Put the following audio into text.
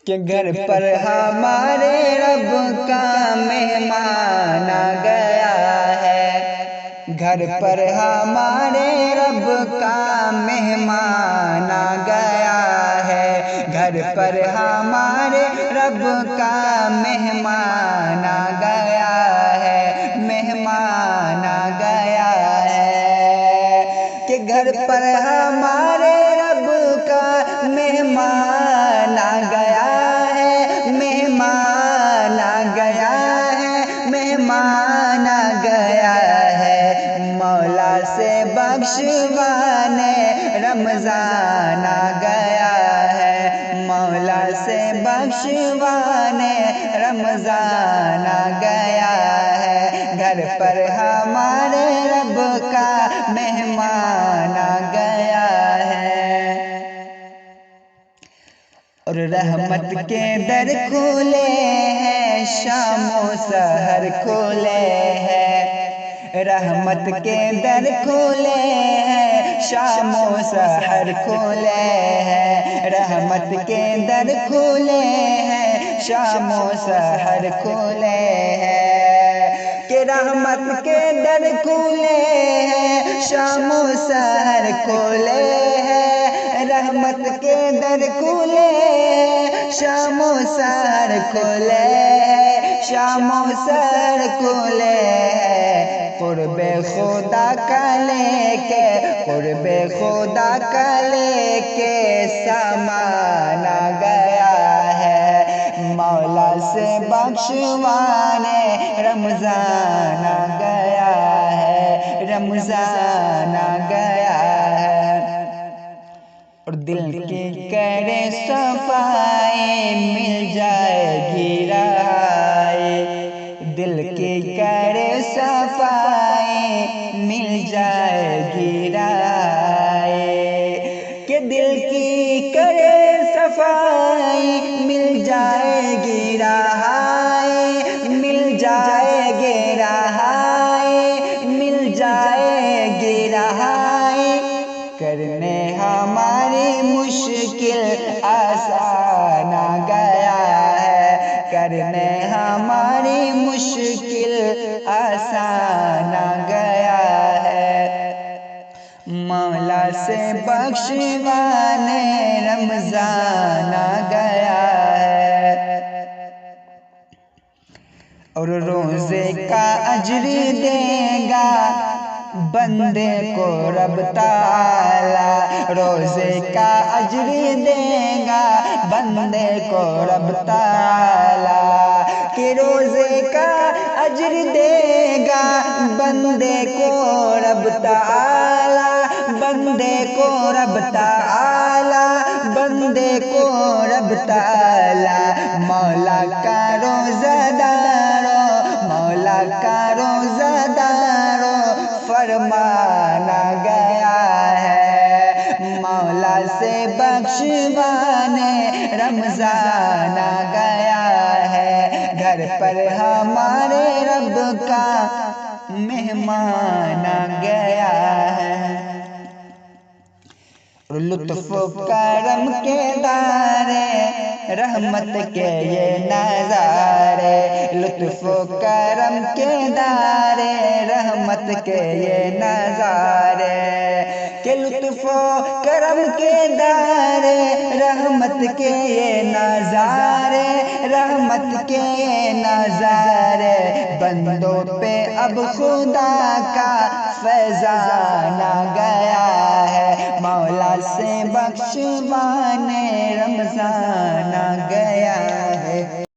کہ گھر پر ہمارے رب کا مہمان آ گیا ہے، گھر پر ہمارے رب کا مہمان آ گیا ہے، گھر پر ہمارے رب کا مہمان آ گیا ہے، مہمان آ گیا ہے، کہ گھر پر ہمارے رب کا مہمان آ گیا ہے، مہمان آ گیا ہے، مہمان آ گیا ہے، مولا سے بخشوانے رمضان آ گیا ہے، مولا سے بخشوانے رمضان آ گیا ہے، گھر پر ہمارے رب کا مہمان آ گیا ہے، اور رحمت کے در کھولے ہیں، شام و سحر کھولے ہیں، رحمت کے در کھولے ہیں، شام و سحر کھولے ہیں، رحمت کے در کھولے ہیں، شام و سحر کھولے ہیں، کہ رحمت کے در کھولے ہیں، شام و سحر کھولے ہیں، رحمت کے در کھولے ہیں، شام و سحر کھولے ہیں، شام و سحر کھولے ہیں، قرب خدا کا لے کے، قرب خدا کا لے کے سامان آ گیا ہے، مولا سے بخشوانے رمضان آ گیا ہے، رمضان آ گیا ہے، اور دل کی کرے صفائی مل جائے گی رہائی، دل کی کرے صفائی مل جائے گی رہائی، کہ دل کی کرے صفائی مل جائے گی رہائی، مل جائے گی رہائی، مل جائے گی رہائی، کرنے ہماری مشکل آسان آ گیا ہے، کرنے ہماری مشکل آسان آ گیا ہے، مولا سے بخشوانے رمضان آ گیا ہے، اور روزے کا اجر دے گا بندے کو رب تعالی، روزے کا اجر دے گا بندے کو رب تعالی، کہ روزے کا اجر دے گا بندے کو رب تعالی، بندے کو رب تعالی، بندے کو رب تعالی، مولا کا روزہ دارو، مولا کا روزہ دارو فرمان آ گیا ہے، مولا سے بخشوانے رمضان آ گیا ہے، گھر پر ہمارے رب کا مہمان آ گیا ہے، لطف و کرم کے دارے رحمت کے یہ نظارے، لطف و کرم کے دارے رحمت کے یہ نظارے، کہ لطف و کرم کے دارے رحمت کے یہ نظارے، رحمت کے یہ نظارے، بندوں پہ اب خدا کا فیضان آ گیا ہے، مولا سے بخشوانے رمضان آ گیا